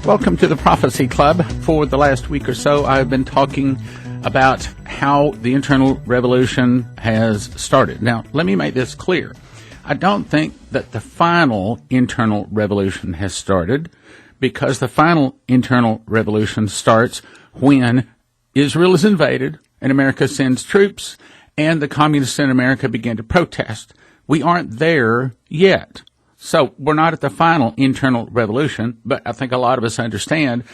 Welcome to the Prophecy Club. For the last week or so, I've been talking about how the internal revolution has started. Now, let me make this clear. I don't think that the final internal revolution has started, because the final internal revolution starts when Israel is invaded and America sends troops and the communists in America begin to protest. We aren't there yet. So we're not at the final internal revolution, but I think a lot of us understand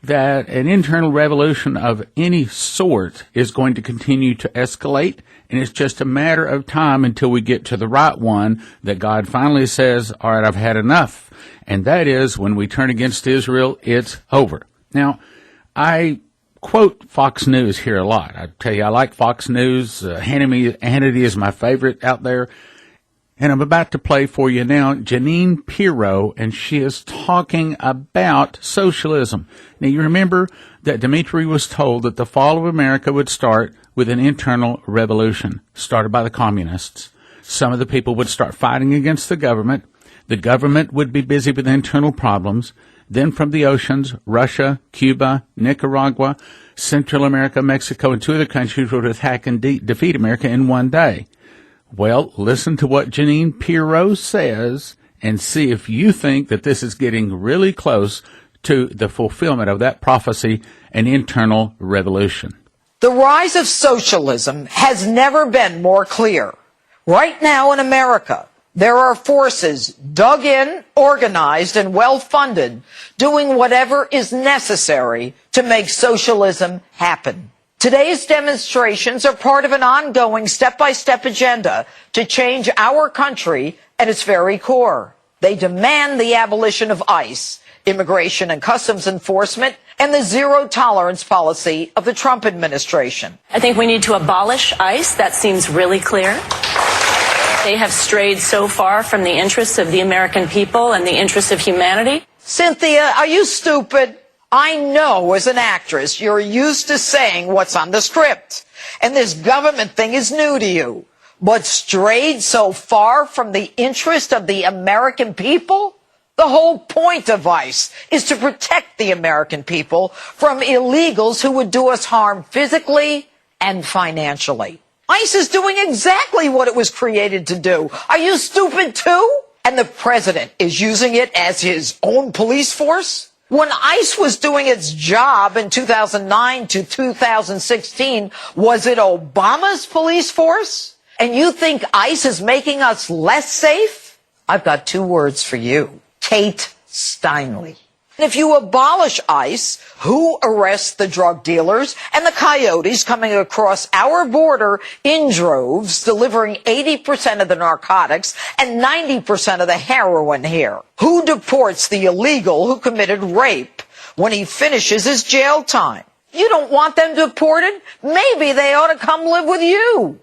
that an internal revolution of any sort is going to continue to escalate, and it's just a matter of time until we get to the right one that God finally says, all right, I've had enough. And that is when we turn against Israel, it's over. Now, I quote Fox News here a lot. I tell you, I like Fox News. Hannity is my favorite out there. And I'm about to play for you now Jeanine Pirro, and she is talking about socialism. Now, you remember that Dmitry was told that the fall of America would start with an internal revolution started by the communists. Some of the people would start fighting against the government. The government would be busy with internal problems. Then from the oceans, Russia, Cuba, Nicaragua, Central America, Mexico, and two other countries would attack and defeat America in one day. Well, listen to what Jeanine Pirro says and see if you think that this is getting really close to the fulfillment of that prophecy, an internal revolution. The rise of socialism has never been more clear. Right now in America, there are forces dug in, organized, and well-funded, doing whatever is necessary to make socialism happen. Today's demonstrations are part of an ongoing step-by-step agenda to change our country at its very core. They demand the abolition of ICE, Immigration and Customs Enforcement, and the zero-tolerance policy of the Trump administration. I think we need to abolish ICE. That seems really clear. They have strayed so far from the interests of the American people and the interests of humanity. Cynthia, are you stupid? I know as an actress you're used to saying what's on the script, and this government thing is new to you. But strayed so far from the interest of the American people? The whole point of ICE is to protect the American people from illegals who would do us harm physically and financially. ICE is doing exactly what it was created to do. Are you stupid too? And the president is using it as his own police force? When ICE was doing its job in 2009 to 2016, was it Obama's police force? And you think ICE is making us less safe? I've got two words for you. Kate Steinle. If you abolish ICE, who arrests the drug dealers and the coyotes coming across our border in droves, delivering 80% of the narcotics and 90% of the heroin here? Who deports the illegal who committed rape when he finishes his jail time? You don't want them deported? Maybe they ought to come live with you.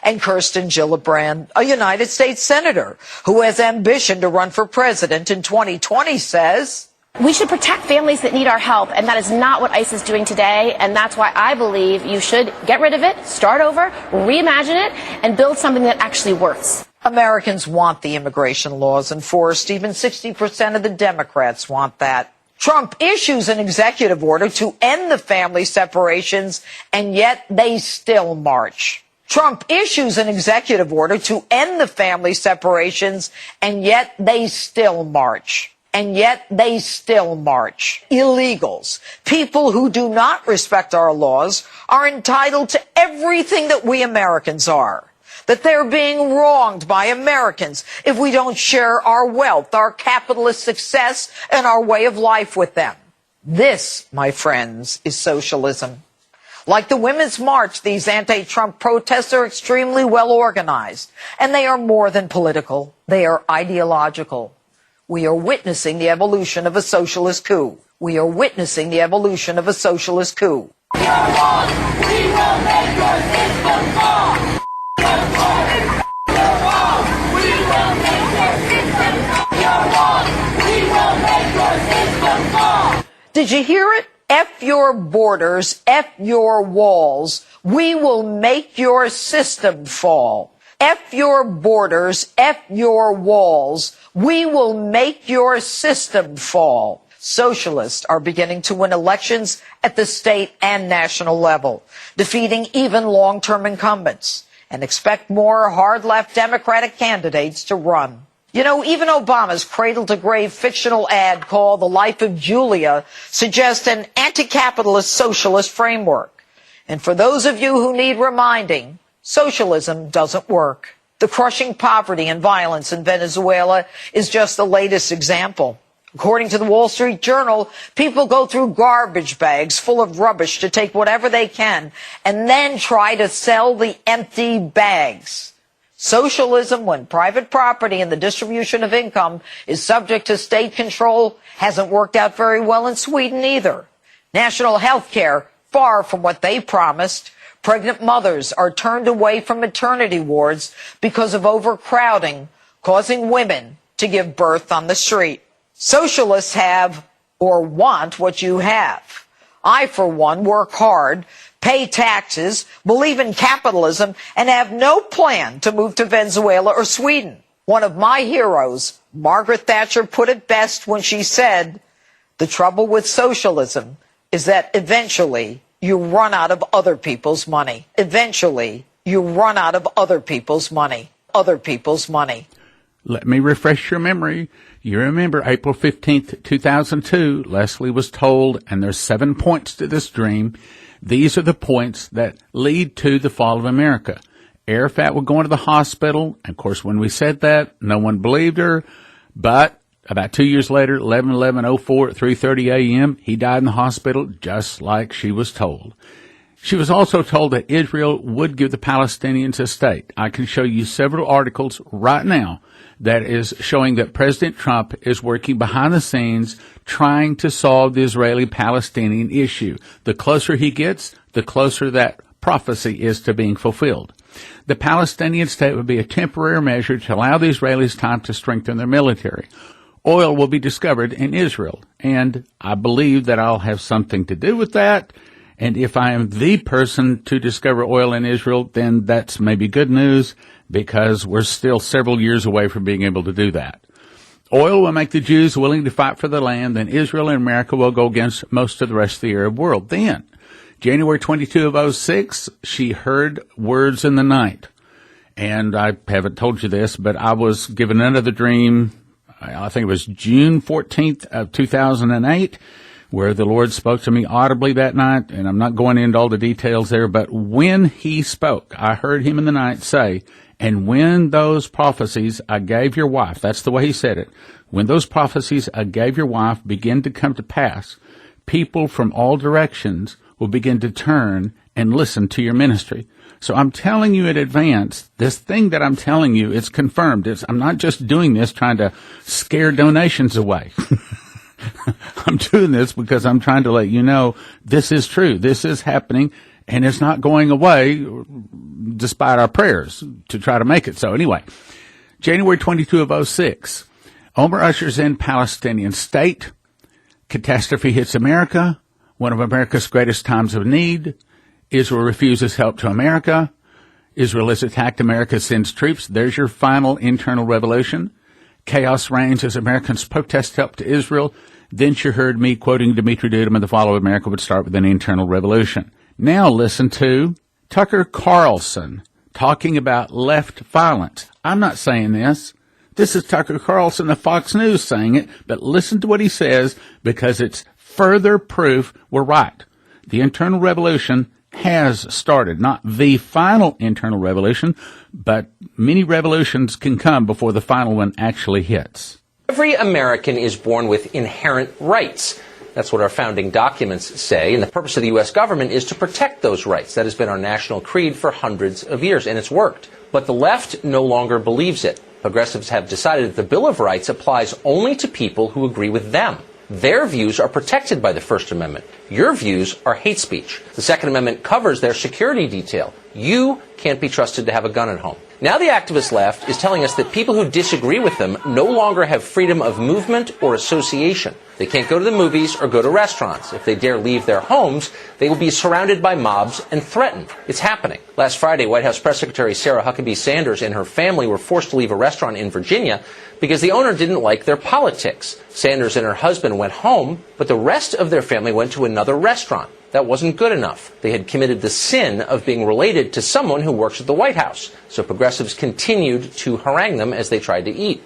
And Kirsten Gillibrand, a United States senator who has ambition to run for president in 2020, says, we should protect families that need our help, and that is not what ICE is doing today, and that's why I believe you should get rid of it, start over, reimagine it, and build something that actually works. Americans want the immigration laws enforced. Even 60% of the Democrats want that. Trump issues an executive order to end the family separations, and yet they still march. Trump issues an executive order to end the family separations, and yet they still march. And yet they still march. Illegals, people who do not respect our laws, are entitled to everything that we Americans are. That they're being wronged by Americans if we don't share our wealth, our capitalist success, and our way of life with them. This, my friends, is socialism. Like the Women's March, these anti-Trump protests are extremely well organized, and they are more than political. They are ideological. We are witnessing the evolution of a socialist coup. We are witnessing the evolution of a socialist coup. You're wrong. We will make your system fall. You're wrong. You're wrong. We will make your system fall. You're wrong. We will make your system fall. Did you hear it? F your borders, F your walls. We will make your system fall. F your borders, F your walls. We will make your system fall. Socialists are beginning to win elections at the state and national level, defeating even long-term incumbents, and expect more hard-left Democratic candidates to run. You know, even Obama's cradle-to-grave fictional ad called The Life of Julia suggests an anti-capitalist socialist framework. And for those of you who need reminding, socialism doesn't work. The crushing poverty and violence in Venezuela is just the latest example. According to the Wall Street Journal, people go through garbage bags full of rubbish to take whatever they can and then try to sell the empty bags. Socialism, when private property and the distribution of income is subject to state control, hasn't worked out very well in Sweden either. National health care, far from what they promised. Pregnant mothers are turned away from maternity wards because of overcrowding, causing women to give birth on the street. Socialists have, or want, what you have. I, for one, work hard, pay taxes, believe in capitalism, and have no plan to move to Venezuela or Sweden. One of my heroes, Margaret Thatcher, put it best when she said, "The trouble with socialism is that eventually you run out of other people's money. Eventually you run out of other people's money. Other people's money." Let me refresh your memory. You remember April 15th, 2002, Leslie was told, and there's 7 points to this dream. These are the points that lead to the fall of America. Arafat would go into the hospital. Of course, when we said that, no one believed her. But about 2 years later, 11/11/04 at 3:30 a.m., he died in the hospital just like she was told. She was also told that Israel would give the Palestinians a state. I can show you several articles right now that is showing that President Trump is working behind the scenes trying to solve the Israeli-Palestinian issue. The closer he gets, the closer that prophecy is to being fulfilled. The Palestinian state would be a temporary measure to allow the Israelis time to strengthen their military. Oil will be discovered in Israel, and I believe that I'll have something to do with that. And if I am the person to discover oil in Israel, then that's maybe good news, because we're still several years away from being able to do that. Oil will make the Jews willing to fight for the land, then Israel and America will go against most of the rest of the Arab world. Then, January 22 of 06, she heard words in the night. And I haven't told you this, but I was given another dream, I think it was June 14th of 2008, where the Lord spoke to me audibly that night, and I'm not going into all the details there, but when he spoke, I heard him in the night say, "And when those prophecies I gave your wife," that's the way he said it, "when those prophecies I gave your wife begin to come to pass, people from all directions will begin to turn and listen to your ministry." So I'm telling you in advance, this thing that I'm telling you, it's confirmed. I'm not just doing this trying to scare donations away. I'm doing this because I'm trying to let you know this is true. This is happening, and it's not going away despite our prayers to try to make it so. Anyway, January 22 of 06, Omar ushers in Palestinian state. Catastrophe hits America, one of America's greatest times of need. Israel refuses help to America. Israel has attacked America, sends troops. There's your final internal revolution. Chaos reigns as Americans protest help to Israel. Then she heard me quoting Dimitri Dudam, and the fall of America would start with an internal revolution. Now listen to Tucker Carlson talking about left violence. I'm not saying this. This is Tucker Carlson of Fox News saying it, but listen to what he says, because it's further proof we're right. The internal revolution has started. Not the final internal revolution, but many revolutions can come before the final one actually hits. Every American is born with inherent rights. That's what our founding documents say, and the purpose of the U.S. government is to protect those rights. That has been our national creed for hundreds of years, and it's worked. But the left no longer believes it. Progressives have decided that the Bill of Rights applies only to people who agree with them. Their views are protected by the First Amendment. Your views are hate speech. The Second Amendment covers their security detail. You can't be trusted to have a gun at home. Now the activist left is telling us that people who disagree with them no longer have freedom of movement or association. They can't go to the movies or go to restaurants. If they dare leave their homes, they will be surrounded by mobs and threatened. It's happening. Last Friday, White House Press Secretary Sarah Huckabee Sanders and her family were forced to leave a restaurant in Virginia because the owner didn't like their politics. Sanders and her husband went home, but the rest of their family went to another restaurant. That wasn't good enough. They had committed the sin of being related to someone who works at the White House. So progressives continued to harangue them as they tried to eat.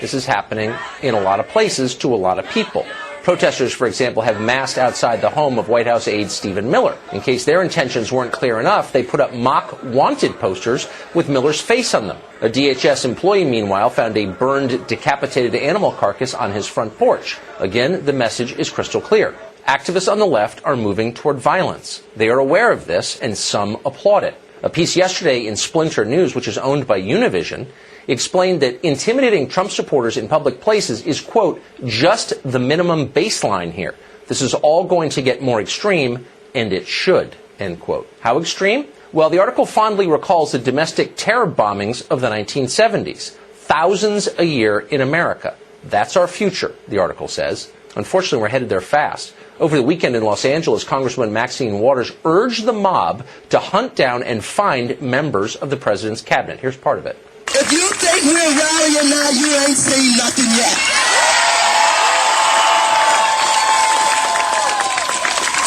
This is happening in a lot of places to a lot of people. Protesters, for example, have massed outside the home of White House aide Stephen Miller. In case their intentions weren't clear enough, they put up mock wanted posters with Miller's face on them. A DHS employee, meanwhile, found a burned, decapitated animal carcass on his front porch. Again, the message is crystal clear. Activists on the left are moving toward violence. They are aware of this, and some applaud it. A piece yesterday in Splinter News, which is owned by Univision, explained that intimidating Trump supporters in public places is, quote, just the minimum baseline here. This is all going to get more extreme, and it should, end quote. How extreme? Well, the article fondly recalls the domestic terror bombings of the 1970s. Thousands a year in America. That's our future, the article says. Unfortunately, we're headed there fast. Over the weekend in Los Angeles, Congresswoman Maxine Waters urged the mob to hunt down and find members of the president's cabinet. Here's part of it. If you think we're rallying now, you ain't seen nothing yet.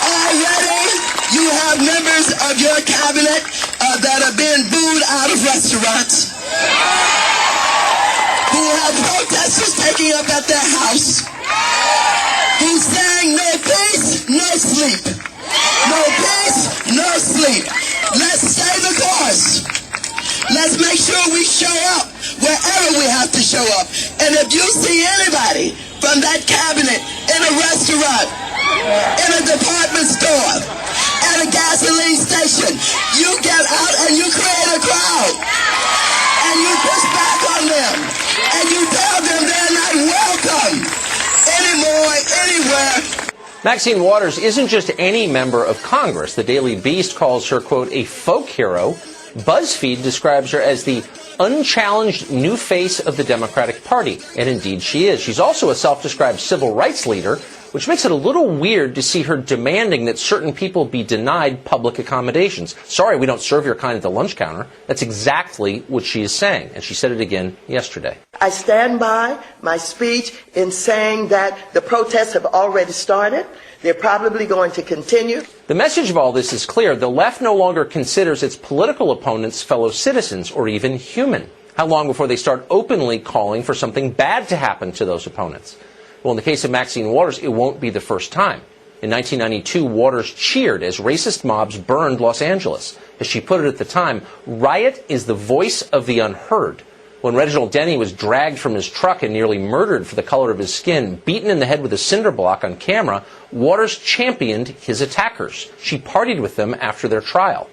Already, you have members of your cabinet that are being booed out of restaurants, who have protesters taking up at their house, who's saying no peace, no sleep. No peace, no sleep. Let's stay the course. Let's make sure we show up wherever we have to show up. And if you see anybody from that cabinet in a restaurant, in a department store, at a gasoline station, you get out and you create a crowd. And you push back on them. And you tell them they're not welcome anymore, anywhere. Maxine Waters isn't just any member of Congress. The Daily Beast calls her, quote, a folk hero. BuzzFeed describes her as the unchallenged new face of the Democratic Party. And indeed she is. She's also a self-described civil rights leader, which makes it a little weird to see her demanding that certain people be denied public accommodations. Sorry, we don't serve your kind at the lunch counter. That's exactly what she is saying. And she said it again yesterday. I stand by my speech in saying that the protests have already started. They're probably going to continue. The message of all this is clear. The left no longer considers its political opponents fellow citizens or even human. How long before they start openly calling for something bad to happen to those opponents? Well, in the case of Maxine Waters, it won't be the first time. In 1992, Waters cheered as racist mobs burned Los Angeles. As she put it at the time, riot is the voice of the unheard. When Reginald Denny was dragged from his truck and nearly murdered for the color of his skin, beaten in the head with a cinder block on camera, Waters championed his attackers. She partied with them after their trial.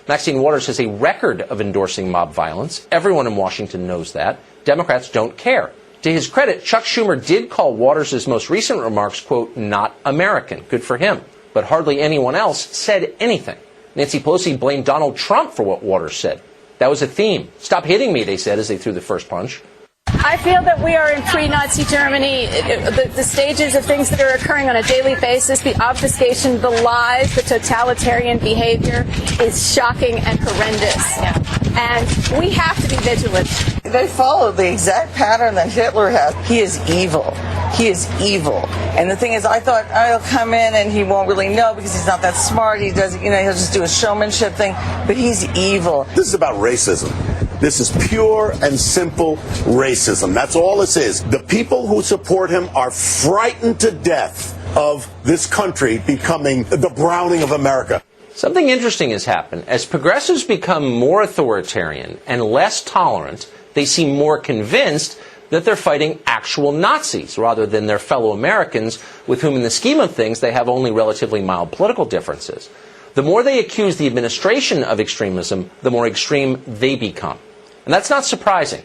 Maxine Waters has a record of endorsing mob violence. Everyone in Washington knows that. Democrats don't care. To his credit, Chuck Schumer did call Waters' most recent remarks, quote, not American. Good for him. But hardly anyone else said anything. Nancy Pelosi blamed Donald Trump for what Waters said. That was a theme. Stop hitting me, they said as they threw the first punch. I feel that we are in pre-Nazi Germany. The stages of things that are occurring on a daily basis, the obfuscation, the lies, the totalitarian behavior is shocking and horrendous. Yeah. And we have to be vigilant. They follow the exact pattern that Hitler had. He is evil. He is evil. And the thing is, I thought, oh, he'll come in and he won't really know because he's not that smart. He doesn't, he'll just do a showmanship thing. But he's evil. This is about racism. This is pure and simple racism. That's all this is. The people who support him are frightened to death of this country becoming the Browning of America. Something interesting has happened. As progressives become more authoritarian and less tolerant, they seem more convinced that they're fighting actual Nazis rather than their fellow Americans with whom in the scheme of things they have only relatively mild political differences. The more they accuse the administration of extremism, the more extreme they become. And that's not surprising,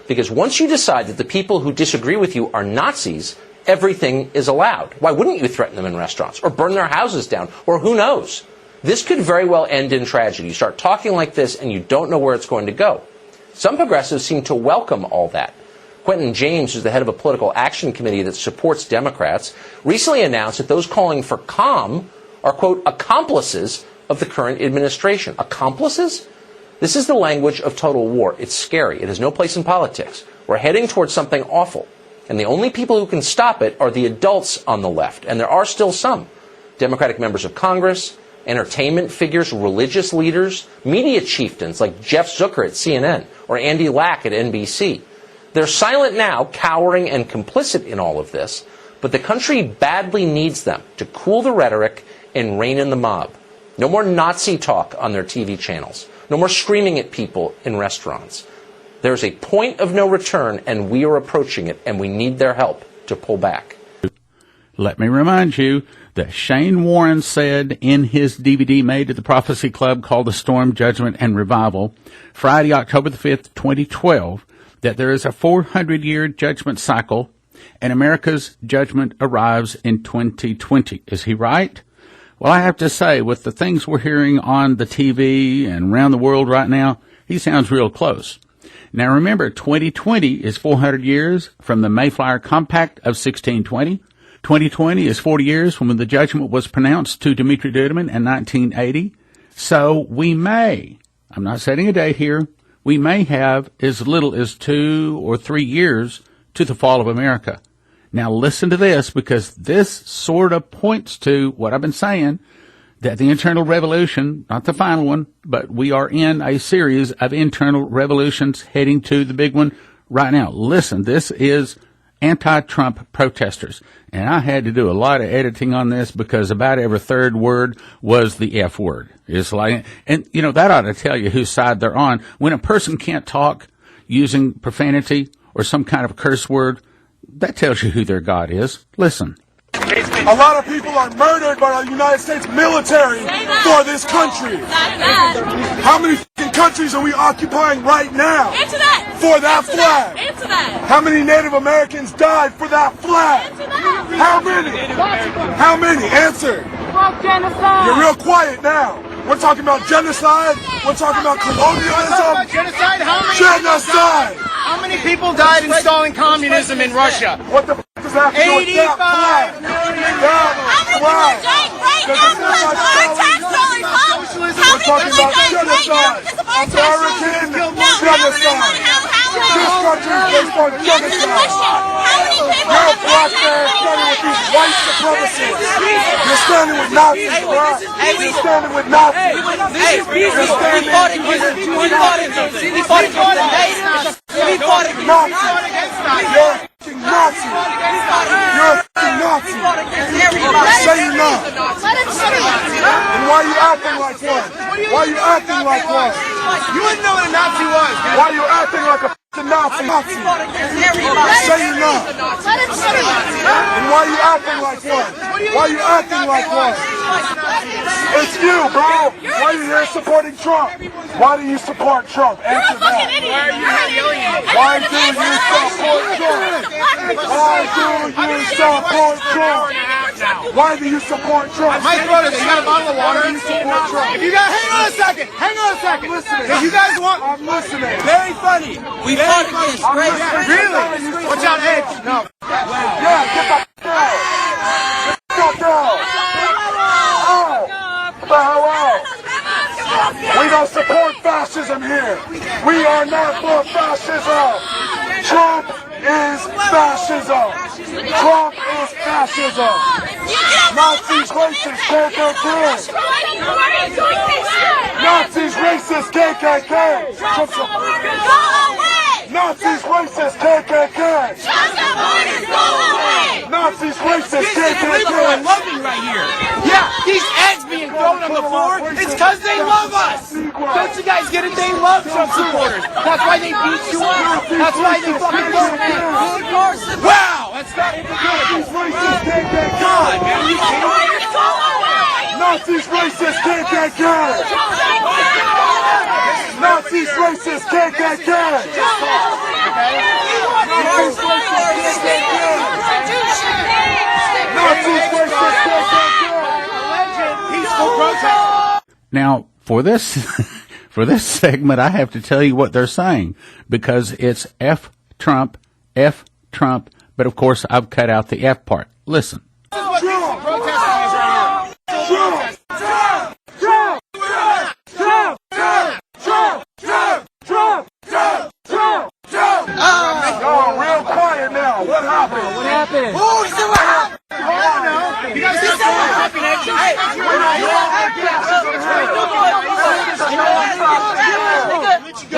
because once you decide that the people who disagree with you are Nazis, everything is allowed. Why wouldn't you threaten them in restaurants or burn their houses down or who knows? This could very well end in tragedy. You start talking like this and you don't know where it's going to go. Some progressives seem to welcome all that. Quentin James, who's the head of a political action committee that supports Democrats, recently announced that those calling for calm are, quote, accomplices of the current administration. Accomplices? This is the language of total war. It's scary. It has no place in politics. We're heading towards something awful. And the only people who can stop it are the adults on the left. And there are still some. Democratic members of Congress, entertainment figures, religious leaders, media chieftains like Jeff Zucker at CNN or Andy Lack at NBC. They're silent now, cowering and complicit in all of this, but the country badly needs them to cool the rhetoric and rein in the mob. No more Nazi talk on their TV channels. No more screaming at people in restaurants. There's a point of no return, and we are approaching it, and we need their help to pull back. Let me remind you that Shane Warren said in his DVD made at the Prophecy Club called The Storm, Judgment, and Revival, Friday, October the 5th, 2012, that there is a 400-year judgment cycle, and America's judgment arrives in 2020. Is he right? Well, I have to say, with the things we're hearing on the TV and around the world right now, he sounds real close. Now remember, 2020 is 400 years from the Mayflower Compact of 1620. 2020 is 40 years from when the judgment was pronounced to Dimitri Duduman in 1980. So we may, I'm not setting a date here, we may have as little as 2 or 3 years to the fall of America. Now listen to this, because this sort of points to what I've been saying, that the internal revolution, not the final one, but we are in a series of internal revolutions heading to the big one right now. Listen, this is anti-Trump protesters. And I had to do a lot of editing on this because about every third word was the F word. It's like, and you know, that ought to tell you whose side they're on. When a person can't talk using profanity or some kind of curse word, that tells you who their God is. Listen. A lot of people are murdered by the United States military for this country. How many countries are we occupying right now for that flag? How many Native Americans died for that flag? How many? How many? Answer. You're real quiet now. We're talking about genocide. We're talking about colonialism. Genocide? How many? Genocide. How many people died installing communism in Russia? What the f*** is that? 85 million. Wow. We're talking about genocide. American genocide. This country is based on genocide. You're a black man standing with these white supremacists. You're standing with Nazis, bro. You're standing with Nazis. You're standing with Nazis. We fought against the natives. We fought against You're a f***ing Nazi. You're a f***ing Nazi. Say you're not. And why are you acting like one? Why are you acting like one? You wouldn't know what a Nazi was. Why are you acting like a f***ing Nazi? Say you're not. And why are you acting like one? Why are you acting like one? It's you, bro. Why are you here supporting Trump? Why do you support Trump? Answer that. Why do you support Trump? Why do you support Trump? Why do you support Trump? My brother, you got a bottle of water? Why do you support Trump? If you got, hang on a second. I'm listening. If you guys want, I'm listening. very funny. We fought against racism. Really? Watch out, Edge. No. Yeah, get the f*** out. Get the f*** out. Oh, the hell out. We don't support fascism here. We are not for fascism. Trump is fascism. Trump is fascism. Nazis, racists, KKK. Nazis, racist, KKK. Nazis, racist, KKK. Nazis, racist, KKK. We're loving right here. Yeah, these eggs being thrown on the floor, it's because they love us. Don't you guys get it? They love Trump supporters. That's why they beat you up. That's why they fucking vote. Wow, that's not even good. God, man, you can't. Nazis, racist, KKK. Nazis, racist, KKK. Nazis, racist, KKK. Nazis, racist, KKK. Now, for this, For this segment, I have to tell you what they're saying because it's F Trump, but of course I've cut out the F part. Listen. Real quiet now. What happened? What happened? Oh, you said what happened? You guys see what happened?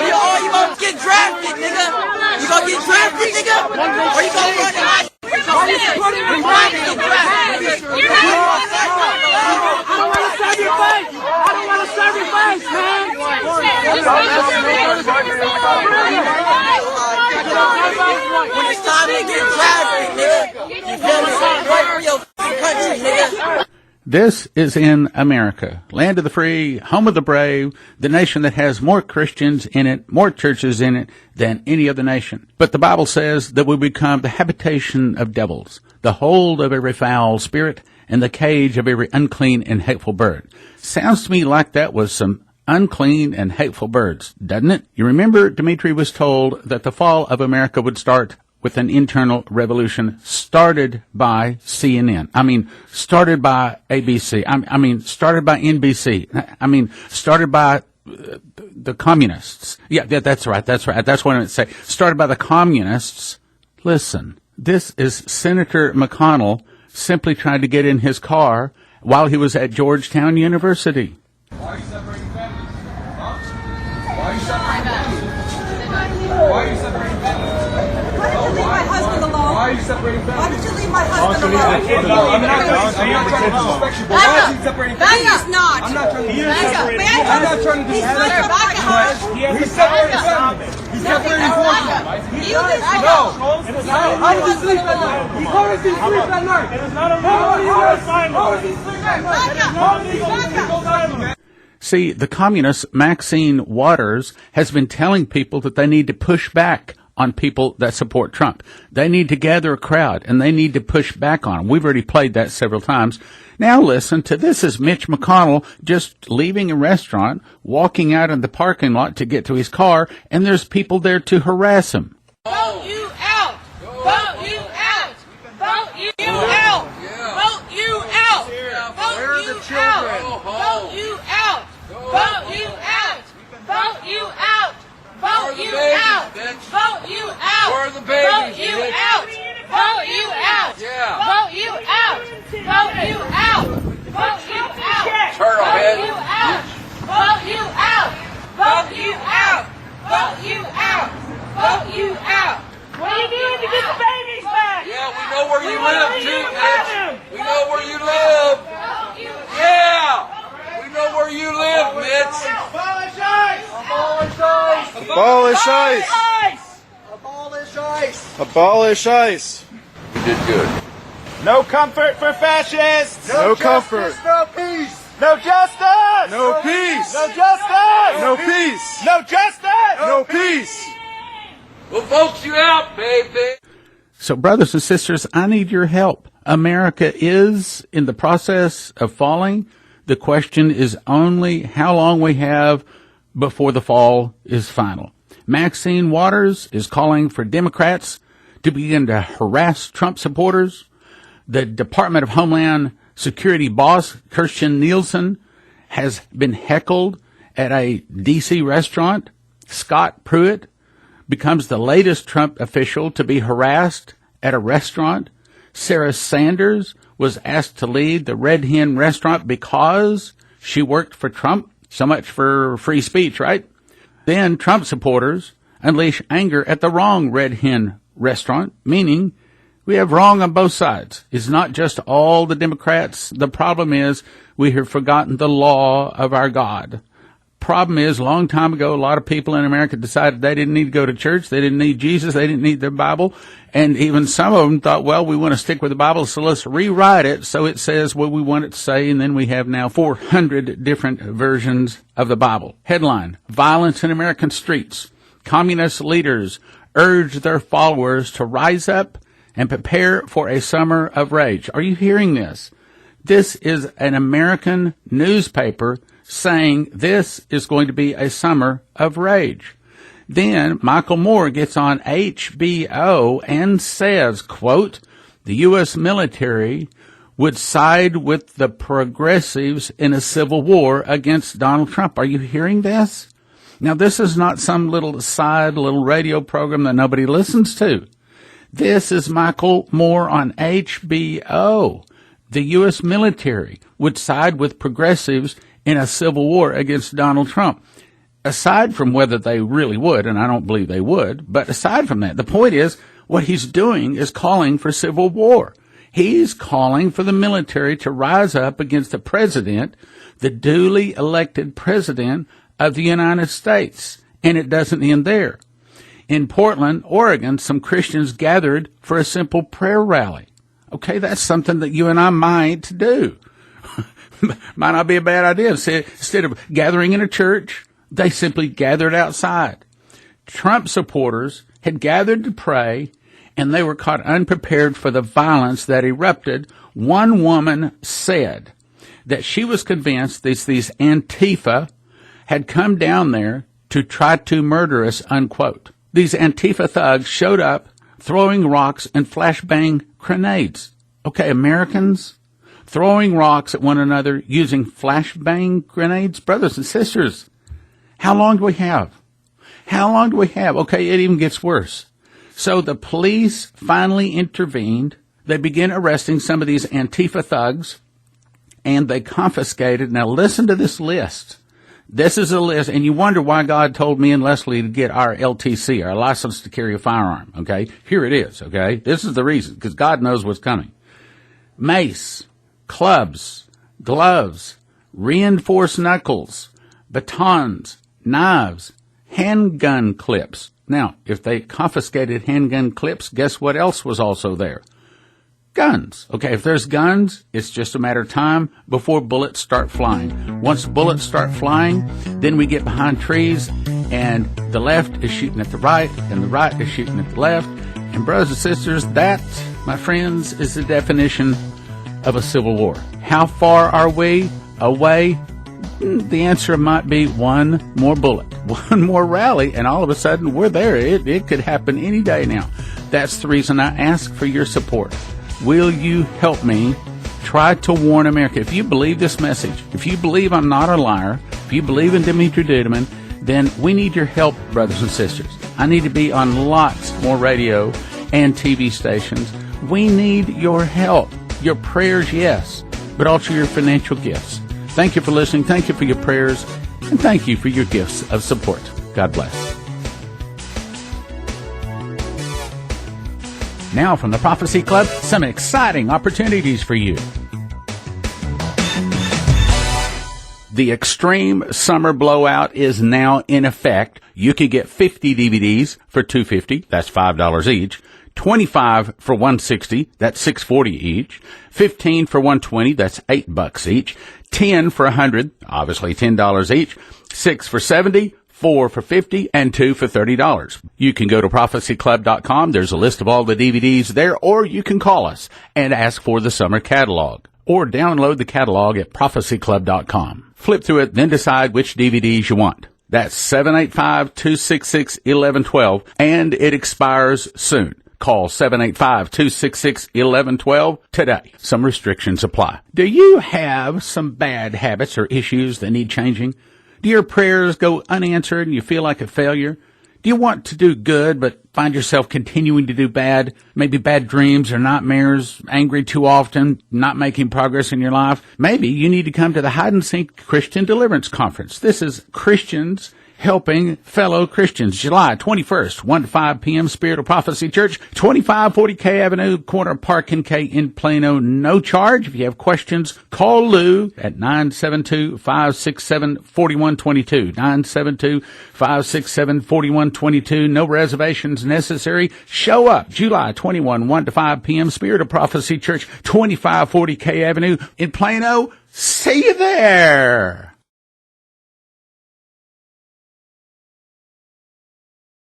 You gonna get drafted, nigga? You gonna get drafted, nigga? Or you gonna run out? I don't want to serve your face, man. When it's time to get drafted, nigga, you feel me? Fight for your country, nigga. This is in America, land of the free, home of the brave, the nation that has more Christians in it, more churches in it than any other nation. But the Bible says that we become the habitation of devils, the hold of every foul spirit, and the cage of every unclean and hateful bird. Sounds to me like that was some unclean and hateful birds, doesn't it? You remember Dmitri was told that the fall of America would start with an internal revolution started by CNN. Started by ABC. Started by NBC. Started by the communists. Yeah, that's right. That's what I meant to say. Started by the communists. Listen, this is Senator McConnell simply trying to get in his car while he was at Georgetown University. Why are you separating families? Huh? Why are you separating families? Why are you separating families? Why are you separating families? Why did you leave my husband alone? I'm not trying to disrespect you, but why is he separating families? He's not. I'm not trying to Back up. I'm not trying to disrespect you. He's separating families. He's separating forces. No. How does he sleep at night? How does he sleep at night? It is not a How does he sleep at night? See, the communist Maxine Waters has been telling people that they need to push back on people that support Trump. They need to gather a crowd, and they need to push back on them. We've already played that several times. Now listen to this is Mitch McConnell just leaving a restaurant, walking out in the parking lot to get to his car, and there's people there to harass him. Vote you out! Vote you out! Vote you out! Vote you out! Vote you out! Vote you out! Vote you out! Vote you out! Vote you out! Vote you out! Where are the babies? Vote you out! Vote you out! Vote you out! Vote you out! Vote you out! Turtle head. Vote you out! Vote you out! Vote you out! Vote you out! Vote you out! What are you doing to get the babies back? Yeah, we know where you live, too, Mitch. We know where you live. Yeah! We know where you live, Mitch. Abolish ICE! Abolish ICE! Abolish ICE! Abolish ICE! Abolish ICE! We did good. No comfort for fascists! No comfort. No peace. No justice! No peace. No justice! No peace. No justice! No peace. We'll vote you out, baby. So, brothers and sisters, I need your help. America is in the process of falling. The question is only how long we have before the fall is final. Maxine Waters is calling for Democrats to begin to harass Trump supporters. The Department of Homeland Security boss, Kirstjen Nielsen, has been heckled at a D.C. restaurant. Scott Pruitt becomes the latest Trump official to be harassed at a restaurant. Sarah Sanders was asked to lead the Red Hen restaurant because she worked for Trump. So much for free speech, right? Then Trump supporters unleash anger at the wrong Red Hen restaurant, meaning we have wrong on both sides. It's not just all the Democrats. The problem is we have forgotten the law of our God. Problem is, a long time ago, a lot of people in America decided they didn't need to go to church. They didn't need Jesus. They didn't need their Bible. And even some of them thought, well, we want to stick with the Bible, so let's rewrite it so it says what we want it to say. And then we have now 400 different versions of the Bible. Headline, Violence in American Streets. Communist leaders urge their followers to rise up and prepare for a summer of rage. Are you hearing this? This is an American newspaper saying this is going to be a summer of rage. Then Michael Moore gets on HBO and says, quote, the U.S. military would side with the progressives in a civil war against Donald Trump. Are you hearing this? Now, this is not some little radio program that nobody listens to. This is Michael Moore on HBO. The U.S. military would side with progressives in a civil war against Donald Trump. Aside from whether they really would, and I don't believe they would, but aside from that, the point is what he's doing is calling for civil war. He's calling for the military to rise up against the president, the duly elected president of the United States. And it doesn't end there. In Portland, Oregon, some Christians gathered for a simple prayer rally. Okay, that's something that you and I might do. Might not be a bad idea. Instead of gathering in a church, they simply gathered outside. Trump supporters had gathered to pray, and they were caught unprepared for the violence that erupted. One woman said that she was convinced these Antifa had come down there to try to murder us, unquote. These Antifa thugs showed up throwing rocks and flashbang grenades. Okay, Americans throwing rocks at one another using flashbang grenades. Brothers and sisters, how long do we have? How long do we have? Okay, it even gets worse. So the police finally intervened. They began arresting some of these Antifa thugs, and they confiscated. Now listen to this list. This is a list, and you wonder why God told me and Leslie to get our LTC, our license to carry a firearm, okay? Here it is, okay? This is the reason, because God knows what's coming. Mace, clubs, gloves, reinforced knuckles, batons, knives, handgun clips. Now, if they confiscated handgun clips, guess what else was also there? Guns. Okay, if there's guns, it's just a matter of time before bullets start flying. Once bullets start flying, then we get behind trees, and the left is shooting at the right, and the right is shooting at the left. And brothers and sisters, that, my friends, is the definition of a civil war. How far are we away? The answer might be one more bullet, one more rally, and all of a sudden we're there. It could happen any day now. That's the reason I ask for your support. Will you help me try to warn America? If you believe this message, if you believe I'm not a liar, if you believe in Dimitri Duduman, then we need your help, brothers and sisters. I need to be on lots more radio and TV stations. We need your help. Your prayers, yes, but also your financial gifts. Thank you for listening. Thank you for your prayers. And thank you for your gifts of support. God bless. Now from the Prophecy Club, some exciting opportunities for you. The Extreme Summer Blowout is now in effect. You can get 50 DVDs for $250. That's $5 each. 25 for $160. That's $6.40 each. 15 for $120. That's $8 each. 10 for $100. Obviously $10 each. 6 for $70. 4 for $50, and 2 for $30. You can go to prophecyclub.com. There's a list of all the DVDs there, or you can call us and ask for the summer catalog, or download the catalog at prophecyclub.com. Flip through it, then decide which DVDs you want. That's 785-266-1112, and it expires soon. Call 785-266-1112 today. Some restrictions apply. Do you have some bad habits or issues that need changing? Do your prayers go unanswered and you feel like a failure? Do you want to do good but find yourself continuing to do bad? Maybe bad dreams or nightmares, angry too often, not making progress in your life? Maybe you need to come to the Hide and Seek Christian Deliverance Conference. This is Christians helping fellow Christians. July 21st, 1 to 5 p.m., Spirit of Prophecy Church, 2540 K Avenue, corner Park and K in Plano. No charge. If you have questions, call Lou at 972-567-4122. 972-567-4122. No reservations necessary. Show up July 21, 1 to 5 p.m., Spirit of Prophecy Church, 2540 K Avenue in Plano. See you there.